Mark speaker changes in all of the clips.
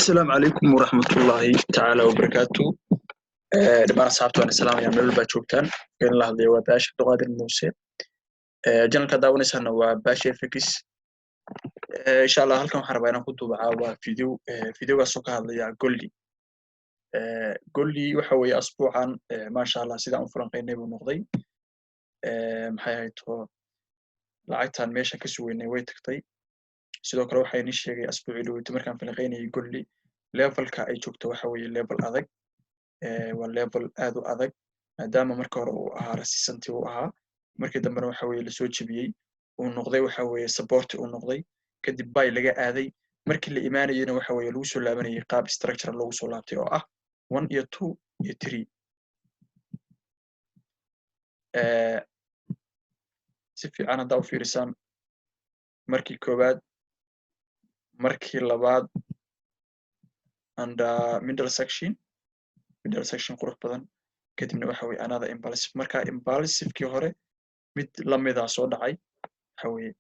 Speaker 1: السلام عليكم ورحمة الله تعالى وبركاته. دمان أصحابتي وأنا السلام يا ملول باجوكتان قال الله ذي وباش الدقادر الموسى جنال كداوني سنة وباش فيكس إن شاء الله هلكم حربانا كنتو بعاوا فيديو قصوكا هذا قول لي وحوي أسبوعا ما شاء الله سيدا أنفرنقين نيبو نقضي محايتو لعيتان ميشا كسويني ويتكتي sidoo kale waxay inii sheegay asbuucii dhaweyto markaan falanqeynayay golli levelka ay joogto waxa weeye level adag waa level aad u adag maadaama marka hore uu ahaa rasiisantii uu ahaa markii dambena waxa weeye lasoo jebiyey uu noqday waxa weeye support uu noqday kadib bay laga aaday markii la imaanayayna waxa weeye lagu soo laabanayay qaab structure loogu soo laabtay oo ah 1 iyo 2 iyo 3 si fiican haddaa u fiirisaan markii koowaad markii labaad and middle section qurux badan kadibna waxa weeye another impulsive marka impulsive-kii hore mid lamida soo dhacay waxa weeye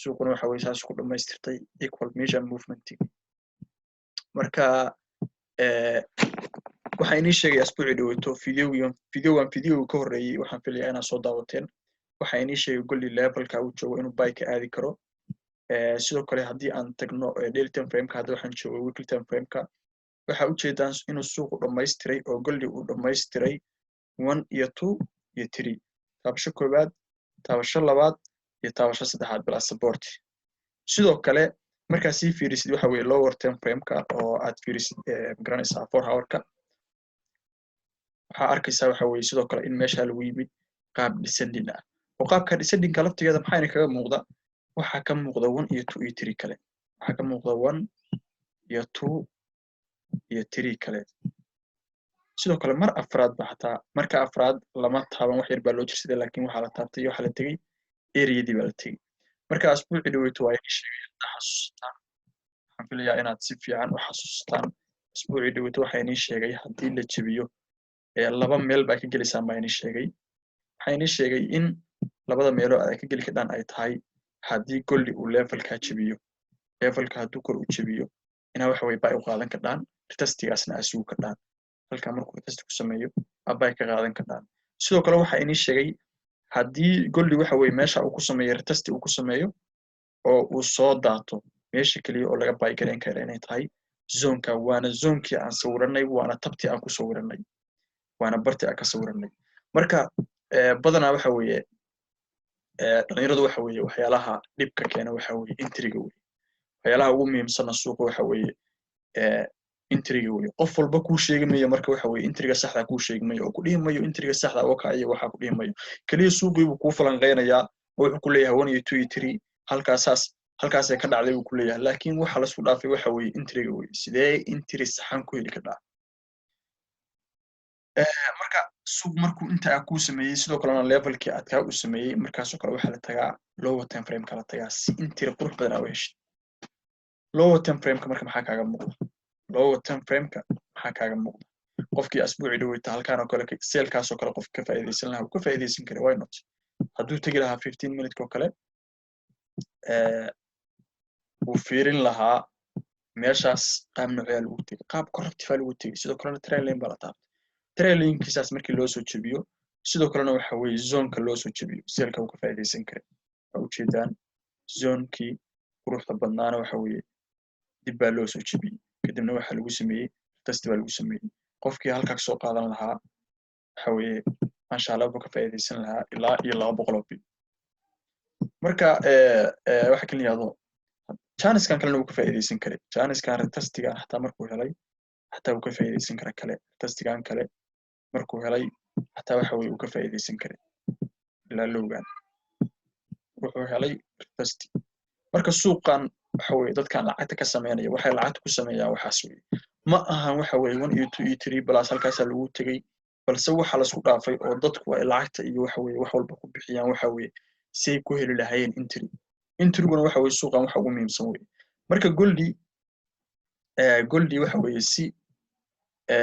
Speaker 1: suuquna waxa weeye saas ku dhamaystirtay equal measure movement marka waxa inii sheegay asbuucii dhaweyto video ka horreeyay waxaan filayaa inaad soo daawateen waxa inii sheegay golli levelka uu joogo inuu buy ka aadi karo sidoo kale haddii aan tagno daily time frame-ka hadda waxaan joogay weekly time frame-ka waxa u jeedaan inuu suuqu dhammaystiray oo golli uu dhammaystiray 1 iyo 2 iyo 3 taabasho koowaad taabasho labaad iyo taabasho saddexaad bila support sidoo kale markaa sii fiirisid waxa weeye lower time frame-ka oo aad fiirisid garanaysaa 4 hour-ka waxaa arkaysaa waxa weeye sidoo kale in meesha lagu yimid qaab descending ah oo qaabka descending-ka laftigeeda maxayna kaga muuqda waxaa ka muuqda 1 iyo 2 iyo 3 kale waxaa ka muuqda 1 iyo 2 iyo 3 kale sidoo kale mar afraad ba xataa marka afraad lama taaban wax yar baa loo jirsaday laakiin waxaa la taabtay waxa la tegey area-dii baa la tegey marka asbuucii dhaweyto waa inii sheegay xasuustaan waxaan filayaa inaad si fiican u xasuustaan asbuucii dhaweyto waxa inii sheegay haddii la jebiyo laba meel baa ka gelisaan baa inii sheegay waxaa inii sheegay in labada meeloo aad ka geli kadhaan ay tahay haddii golli uu levelka jebiyo levelka hadduu kor u jebiyo inaa waxa weeye bay u qaadan kadhaan retestigaasna asugu kadhaan halkaa markuu retesti ku sameeyo abay ka qaadan kadhaan sidoo kale waxa inii sheegay haddii golli waxa weeye meesha uu ku sameeyo retesti uu ku sameeyo oo uu soo daato meesha keliya oo laga bay gareyn kara inay tahay zoonka waana zoonkii aan sawiranay waana tabtii aan ku sawiranay waana bartii aan ka sawiranay marka badanaa waxa weeye dhalinyaradu waxa weeye waxyaalaha dhibka keena waxa weeye intriga weeye waxyaalaha ugu muhiimsan suuqa waxa weeye intriga weeye qof walba kuu sheegi mayo marka waxa weeye intriga saxda kuu sheegi mayo oo ku dhihi mayo intriga saxda oo ka iyo waxa ku dhihi mayo kaliya suuqii buu kuu falanqeynayaa oo wuxuu ku leeyahay 1 iyo 2 iyo 3 halkaas ay ka dhacday buu ku leeyahay laakiin waxa la isku dhaafay waxa weeye intriga weeye sidee intri saxan ku heli kadhaa marka suuq markuu inta ku sameeyay sidoo kalena levelkii aad ka u sameeyay markaasoo kale waxa la tagaa lower time frame kala tagaa si intiri qurux badan u heshay lower time frame-ka marka maxaa kaaga muuqda lower time frame-ka maxaa kaaga muuqda qofkii asbuucii dhaweyta halkaan oo kale seelkaasoo kale qof ka faa'iideysan lahaa ka faa'iideysan kara why not hadduu tagi lahaa 15 minute oo kale uu fiirin lahaa meeshaas qaab noocee lagu tegay qaab corrective lagu tegay sidoo kalena trend line baa la taabtay trailing-kiisaas markii loo soo jebiyo sidoo kalena waxa weeye zoonka loo soo jebiyo seelka uu ka faa'iideysan kara waa u jeedaan zoonkii quruxda badnaana waxa weeye dib baa loo soo jebiyey kadibna waxa lagu sameeyey test baa lagu sameeyey qofkii halkaa soo qaadan lahaa waxa weeye masha Allah buu ka faa'iideysan lahaa ilaa iyo 200 bil marka waxa kaliya yado chance-kan kalena uu ka faa'iideysan karay chance-kan testiga xataa markuu helay xataa uu ka faa'iideysan kara kale testigan kale markuu helay xataa waxa weeye uu ka faa'iideysan karay ilaa lowgan wuxuu helay testi marka suuqan waxa weeye dadkan lacagta ka sameynaya waxay lacagta ku sameeyaan waxaas weeye ma ahan waxa weeye 1 iyo 2 iyo 3 plus halkaas lagu tagay balse waxa la isku dhaafay oo dadku ay lacagta iyo waxa weeye wax walba ku bixiyaan waxa weeye si ay ku heli lahaayeen intriguna waxa weeye suuqan waxa ugu muhiimsan weeye marka goldi waxa weeye si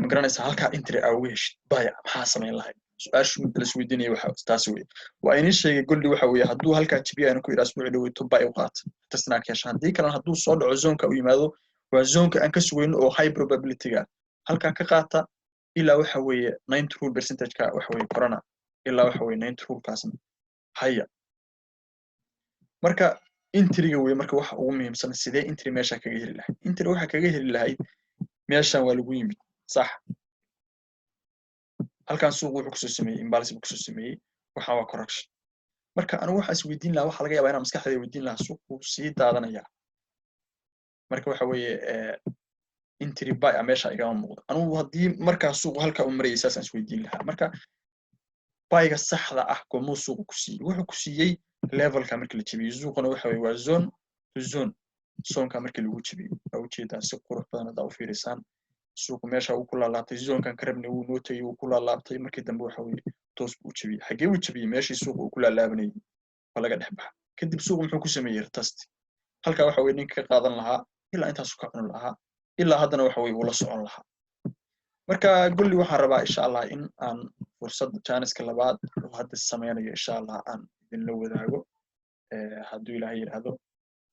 Speaker 1: ma garanaysaa halkaa intri aa uga heshid baya maxaa samayn lahayd su-aashu la isweydiinaya waxa taas weeye waa inii sheegay goldi waxa weeye hadduu halkaa jibiya aan ku yidhaa asbuuci dhaweyto bay u qaata tasnaa ka hesha haddii kalena hadduu soo dhaco zoonka u yimaado waa zonka aan ka sugayno oo high probability-ga halkaa ka qaata ilaa waxa weeye 90 rule percentage-ka waxa weeye korana ilaa waxa weeye 90 rule-kaasna haya marka entry-ga weeye marka waxa ugu muhiimsan sidee entry meesha kaga heli lahayd entry waxa kaga heli lahayd meeshan waa lagu yimid sax halkan suuq wuxuu ku soo sameeyay imbalance ku soo sameeyay waxa waa correction marka anigu waxa is weydiin lahaa waxa laga yaabaa inaan maskaxdayda weydiin lahaa suuqu sii daadanaya marka waxa weeye entry buy meesha iga muuqdo anigu hadii marka suuq halka uu marayay saas aan is weydiin lahaa marka buy-ga saxda ah kuma suuq ku siiyay wuxuu ku siiyay level-ka marka la jabiyo suuquna waxa weeye waa zone to zone zone-ka marka lagu jabiyo waa ujeedaan si qurux badan aad u fiirisaan suuq meesha uu ku laalaabtay zone-kan ka rabnay uu nootay uu ku laalaabtay markii dambe waxa weeye toos uu jabiyay xagee uu jabiyay meeshii suuq uu ku laalaabanayay waa laga dhex baxa kadib suuq muxuu ku sameeyay retest halka waxa weeye ninka ka qaadan lahaa ilaa intaas ka cun lahaa ilaa haddana waxa weeye uu la socon lahaa marka gulli waxaan rabaa insha Allah in aan fursad chance-ka labaad oo hadda sameynayo insha Allah aan idin la wadaago hadduu Ilaahay yiraahdo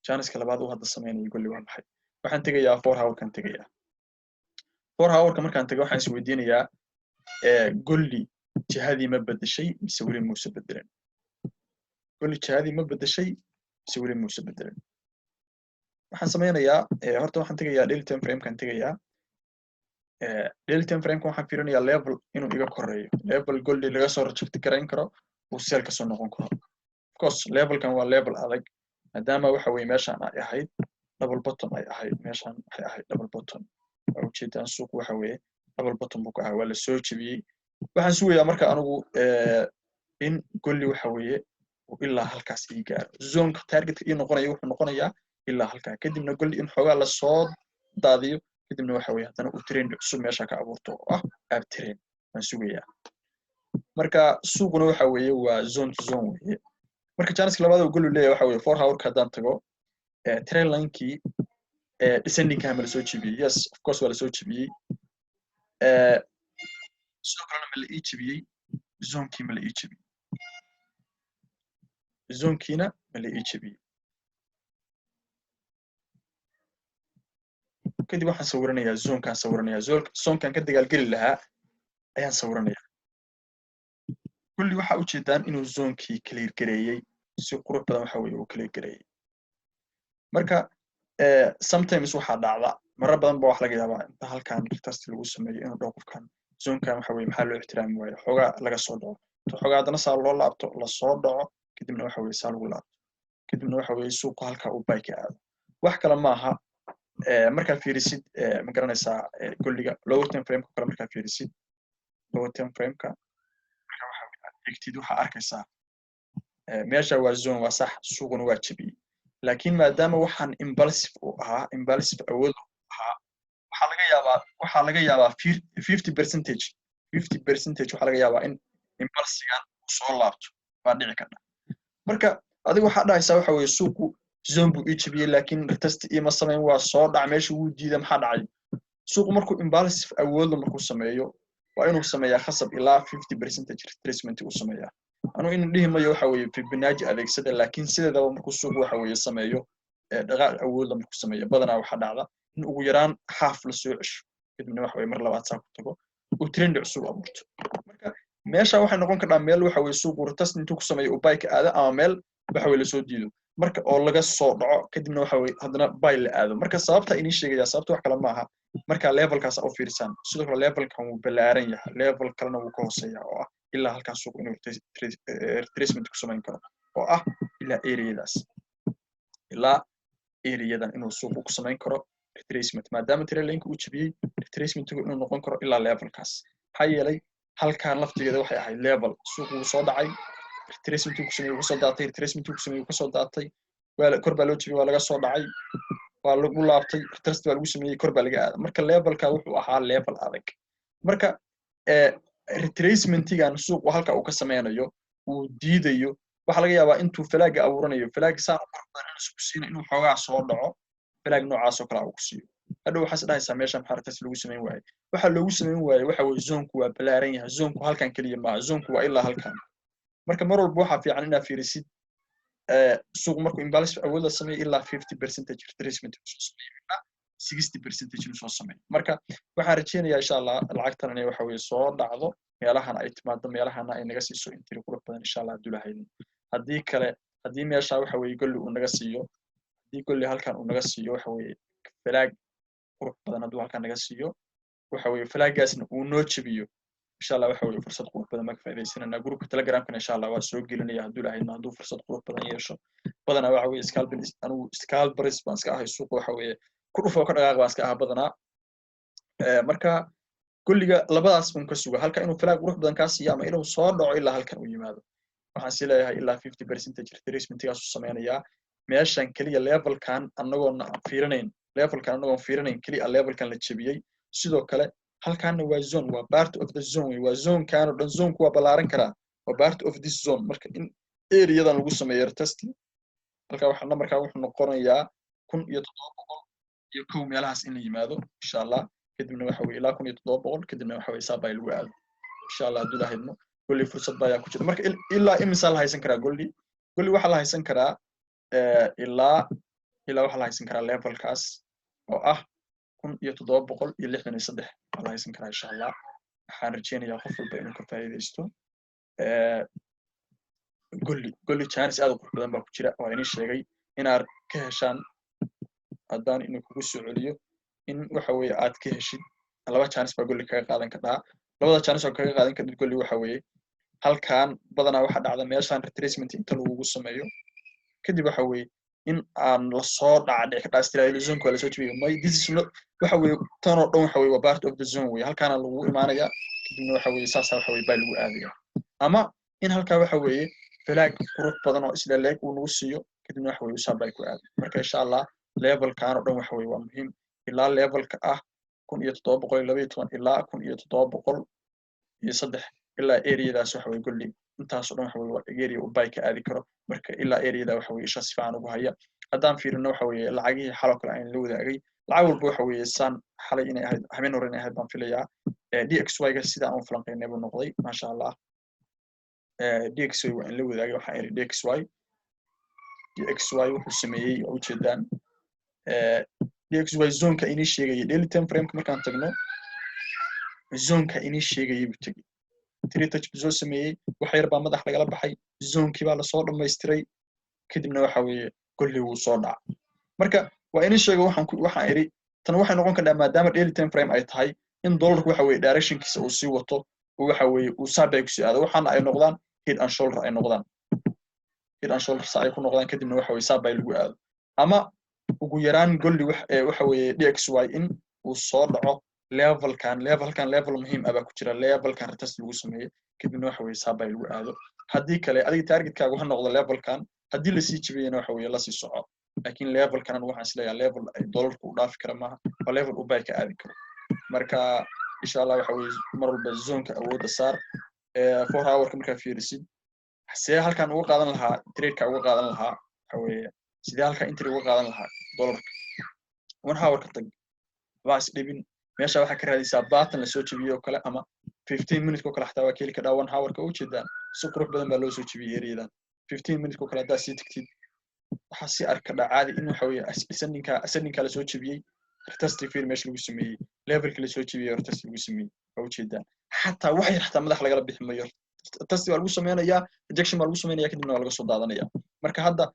Speaker 1: chance-ka labaad oo hadda sameynayo gulli waa maxay waxaan tagayaa 4 hour-kan tagayaa 4 hour-ka markaan tago waxaan is weydiinayaa gulli jihadii ma bedeshay mise weli muuse bedelan gulli jihadii ma bedeshay mise weli muuse bedelan waxaan sameynayaa horta waxaan tagayaa daily time frame-kan tagayaa daily time frame-ka waxaan fiirinayaa level inuu iga koreeyo level gulli laga soo reject gareyn karo uu sell ka soo noqon karo of course level-kan waa level adag maadaama waxa weeye meeshaan ay ahayd double bottom ay ahayd meeshaan waxay ahayd double bottom ujeedaan suuq waxa weeye double bottom buu ka ahaa waa la soo jabiyay waxaan sugayaa marka anigu in gulli waxa weeye uu ilaa halkaas ii gaaro zone target ii noqonayo wuxuu noqonayaa ilaa halkaa kadibna gulli in xogaa la soo daadiyo kadibna waxa weeye haddana uu trend cusub meesha ka abuurto oo ah ab trend waan sugayaa marka suuquna waxa weeye waa zone to zone weeye marka chance labaad oo gulli leeyahay waxa weeye 4 hour-ka haddaan tago trend line-kii descending-ka ma la soo jabiyay yes of course waa la soo jabiyay sidoo kalena ma la ii jabiyay zone-kii ma la ii jabiyay zone-kiina ma la ii jabiyay kadib waxaan sawiranayaa zone-kaan sawiranayaa zone-kaan ka dagaalgeli lahaa ayaan sawiranayaa kulli waxa ujeedaan inuu zone-kii clear gareeyay si qurux badan waxa weeye uu clear gareeyay marka sometimes waxa dhacda marar badan ba wax laga yaabaa inta halkaan retest lagu sameeyo inuu dhaw qofkan zone-kan waxa weeye maxaa loo ixtiraami waayo xogaa laga soo dhaco xogaa haddana saa loo laabto la soo dhaco kadibna waxa weeye saa lagu laabto kadibna waxa weeye suuqa halka uu buy ka aado wax kale maaha markaa fiirisid ma garanaysaa gulliga lower time frame-ka kale markaa fiirisid lower time frame-ka marka waxa weeye egtid waxa arkaysaa meesha waa zone waa sax suuquna waa jabiyay laakiin maadaama waxaan impulsive u ahaa impulsive awood ahaa waxaa laga yaabaa 50% waxaa laga yaabaa in impulsigan uu soo laabto waa dhici karta marka adiga waxaa dhahaysaa waxa weeye suuqu zone buu ii jabiyay laakiin retest ima sameyn waa soo dhac meesha uu diiday maxaa dhacay suuqu markuu impulsive awoodla markuu sameeyo waa inuu sameeyaa khasab ilaa 50% retracement uu sameeyaa anu in dhihi mayo waxa weeye Fibonacci adeegsada laakiin sideedaba markuu suuq waxa weeye sameeyo dhaqaaq awoodla markuu sameeyo badanaa waxa dhacda in ugu yaraan half la soo cesho kadibna waxa weeye mar labaad saa ku tago uu trend cusub abuurto marka meesha waxay noqon kartaa meel waxa weeye suuq retest intuu ku sameeyo uu buy ka aado ama meel waxa weeye la soo diido marka oo laga soo dhaco kadibna waxa weeye haddana buy la aado marka sababta inii sheegaya sababta wax kale maaha marka levelkaas u fiirsan sidoo kale levelkan wuu balaaran yahay level kalena wuu ka hooseeyaa oo ah ilaa halkaas suuq inuu retracement ku samayn karo oo ah ilaa area-daas ilaa area-dan inuu suuq ku samayn karo retracement maadaama trend line-ka uu jabiyay retracement inuu noqon karo ilaa levelkaas maxaa yeelay halkaan laftigeeda waxay ahayd level suuq uu soo dhacay retracement ku sameeyay uu soo daatay retracement ku sameeyay uu ka soo daatay waa kor baa loo jabiyay waa laga soo dhacay waa lagu laabtay retest baa lagu sameeyay kor baa laga aaday marka levelka wuxuu ahaa level adag marka retracement-gan suuq halka uu ka sameynayo uu diidayo waxa laga yaabaa intuu flag abuuranayo flag saan u qorban isku siina inuu xogaa soo dhaco flag noocaas oo kala uu ku siiyo hadhow waxaas dhahaysaa meesha maxaa retest lagu sameyn waayay waxa loogu sameyn waayay waxa weeye zone-ku waa balaaran yahay zone-ku halkan kaliya ma zone-ku waa ilaa halkan marka mar walba waxa fiican inaad fiirisid suuq markuu imbalance awood la sameeyo ilaa 50% retracement 60% inuu soo sameeyo marka waxaan rajeynayaa insha Allah lacagtan inay waxa weeye soo dhacdo meelahan ay timaado meelahana ay naga siiso intiri qurux badan insha Allah haduu lahayn haddii kale haddii meesha waxa weeye golli uu naga siiyo haddii golli halkan uu naga siiyo waxa weeye falaag qurux badan hadduu halkan naga siiyo waxa weeye falaagaasna uu noo jabiyo insha Allah waxa weeye fursad qurux badan ma ka faa'iideysanana groupka telegramkana insha Allah waa soo gelinaya hadduu lahayn hadduu fursad qurux badan yeesho badana waxa weeye scalpers baan iska ahay suuqa waxa weeye ku dhufo ka dhaqaaq baan iska ahaa badanaa marka kulliga labadaas un ka suga halka inuu falaag qurux badan ka siiyo ama inuu soo dhaco ilaa halkan uu yimaado waxaan si leeyahay ilaa 50% retracement-gaas uu sameeynaya meeshan kaliya levelkan anagoon fiirinayn kaliya levelkan la jabiyay sidoo kale halkaana waa zone waa part of the zone waa zone kan oo dhan zone ku waa balaaran karaa waa part of this zone marka in area-dan lagu sameeyo retest halka waxa numberka wuxuu noqonayaa 1700 meelahaas in la yimaado insha Allah kadibna waxa weeye ilaa 1700 kadibna waxa weeye saabay lagu aado insha Allah haduu lahaydno golli fursad baa ku jirta marka ilaa imisa la haysan karaa golli waxa la haysan karaa ilaa waxa la haysan karaa levelkaas oo ah 1763 la haysan karaa insha Allah waxaan rajeynayaa qof walba inuu ka faa'iideysto golli chance aad u qurux badan baa ku jira oo inii sheegay inaad ka heshaan haddaan inuu kugu soo celiyo in waxa weeye aad ka heshid laba chance baa golli kaga qaadan kartaa labada chance oo kaga qaadan kartid golli waxa weeye halkan badanaa waxa dhacda meeshan retracement inta lagu sameeyo kadib waxa weeye in aan la soo dhacay ka dhaastiraayo zone-ka la soo jibiyo may this is not waxa weeye tan oo dhan waxa weeye waa part of the zone weeye halkaana lagu imaanaya kadibna waxa weeye saasa waxa weeye baa lagu aadaya ama in halka waxa weeye falaag qurux badan oo isla leeg uu nagu siiyo kadibna waxa weeye saabay ku aado marka insha Allah levelkan oo dhan waxa weeye waa muhiim ilaa levelka ah 1712 ilaa 1703 ilaa area-daas waxa weeye golli intaas oo dhan waxa weeye waa area uu bay ka aadi karo marka ilaa area-da waxa weeye isha si fiican ugu haya haddaan fiirino waxa weeye lacagihii xalo kale aan la wadaagay lacag walba waxa weeye san xalay inay ahayd habeen hore inay ahayd baan filayaa DXY-ga sida aan u falanqeynay buu noqday maasha Allah DXY waa in la wadaagay waxaan iri DXY wuxuu sameeyay oo ujeedaan DXY zone-ka inii sheegay daily time frame-ka markaan tagno zone-ka inii sheegay buu tagay three touch soo sameeyay wax yar baa madax lagala baxay zone-kii baa la soo dhameystiray kadibna waxa weeye golli uu soo dhac marka waa inii sheegay waxaan iri tan waxay noqon kartaa maadaama daily time frame ay tahay in dollarku waxa weeye direction-kiisa uu sii wato oo waxa weeye uu saabay ku sii aado waxaana ay noqdaan head and shoulder ay noqdaan ay ku noqdaan kadibna waxa weeye saabay lagu aado ama ugu yaraan golli waxa weeye DXY in uu soo dhaco levelkan level muhiim ah baa ku jira levelkan retest lagu sameeyo kadibna waxa weeye saabay lagu aado haddii kale adiga targetkaagu ha noqdo levelkan haddii la sii jibiyana waxa weeye la sii soco laakiin levelkan waxaan isleeyahay level ay dollarku u dhaafi kara maaha waa level u bay ka aadi karo marka insha Allah waxa weeye mar walba zone-ka awoodda saar 4 hour-ka markaa fiirisid see halkan uga qaadan lahaa trade-ka uga qaadan lahaa waxa weeye sidee halka entry uga qaadan lahaa dollarka 1 hour-ka tag waa isdhibin meesha waxa ka raadaysaa button la soo jibiyo kale ama 15 minutes kale xataa waa keli ka dhaa 1 hour-ka u jeedaan si qurux badan baa loo soo jibiyay area-dan 15 minutes kale hadaa sii tagtid waxa si arka dhacaadi in waxa weeye ascending-ka la soo jibiyay retest fiir meesha lagu sameeyay level-ka la soo jibiyay retest lagu sameeyay waa u jeedaan xataa wax yar xataa madax lagala bixi mayo test waa lagu sameynayaa rejection waa lagu sameynayaa kadibna waa laga soo daadanayaa marka hadda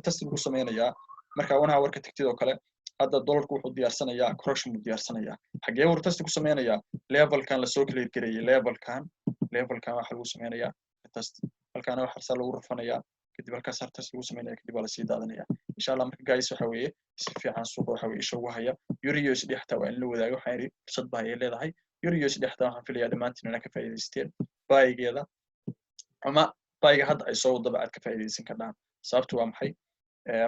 Speaker 1: test lagu sameynayaa marka 1 hour-ka tagtid oo kale hadda dollarku wuxuu diyaarsanayaa correction buu diyaarsanayaa xagee uu test ku sameynayaa levelkan la soo clear gareeyay levelkan waxa lagu sameynayaa test halkaana waxa lagu rafanayaa kadib halkaas test lagu sameynayaa kadib waa la sii daadanayaa insha Allah marka guys waxa weeye si fiican suuqa waxa weeye isha ugu haya USD xataa waa in la wadaago waxaan iri fursad baa ay leedahay USD xataa waxaan filayaa dhamaantiin inay ka faa'iideysteen baayigeeda ama baayiga hadda ay soo wadaba aad ka faa'iideysan kartaan sababtu waa maxay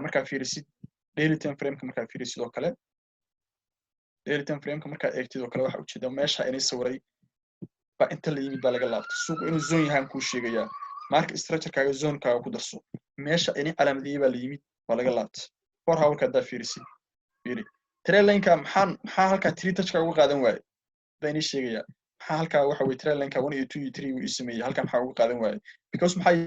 Speaker 1: marka fiirisid daily time frame-ka marka fiirisid oo kale daily time frame-ka marka eegtid oo kale waxa u jeedaa meesha inay sawiray ba inta la yimid baa laga laabtay suuq inuu zone yahay ku sheegaya marka structure-kaaga zone-kaaga ku darso meesha inay calaamadiyay baa la yimid waa laga laabtay 4 hour-ka hadda fiirisid trend line-ka maxaa halka 3 touch-ka uga qaadan waayay baa inay sheegaya maxaa halka waxa weeye trend line-ka 1 iyo 2 iyo 3 uu sameeyay halka maxaa uga qaadan waayay because maxay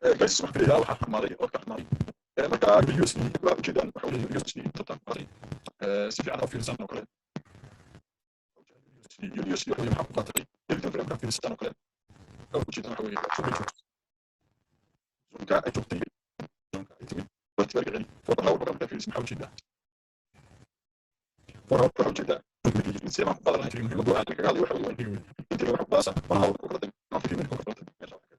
Speaker 2: جالس واحد فيها واحد حماري وواحد حماري marka USD waa ujeedaan waxa weeye USD totan qari si fiican u fiirsan oo kale USD waxa weeye maxaa ku qaatay inta fiican fiirsan oo kale oo ujeedaan waxa weeye zoomka ay joogtay zoomka ay timid waqti baa gacay fooqna oo badan ka fiirsan maxaa ujeedaa fooqna ujeedaa si ma qadar jirin muhiim oo aad kaga hadlay waxa weeye inta waxa baasa waxa uu ku qaday ma fiirin ku qaday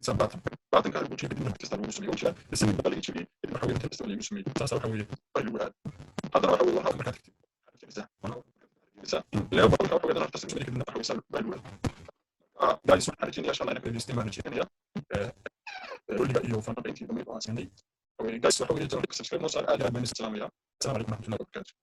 Speaker 2: sabata بعد كان يقول شيء بدنا تستعمل مسلمي ولا بس اللي بقى شيء اللي حاول تستعمل مسلمي اساسا حاول ايوه هذا راح اقول لها مرات كتير لا بقول لك انا تستعمل كده حاول يسال بالو جالس انا جيني عشان انا كنت استعمال جيني قول لي بقى يوم فانا بنتي دمي باس يعني جالس حاول يجرب سبسكرايب نص على السلام عليكم ورحمه الله وبركاته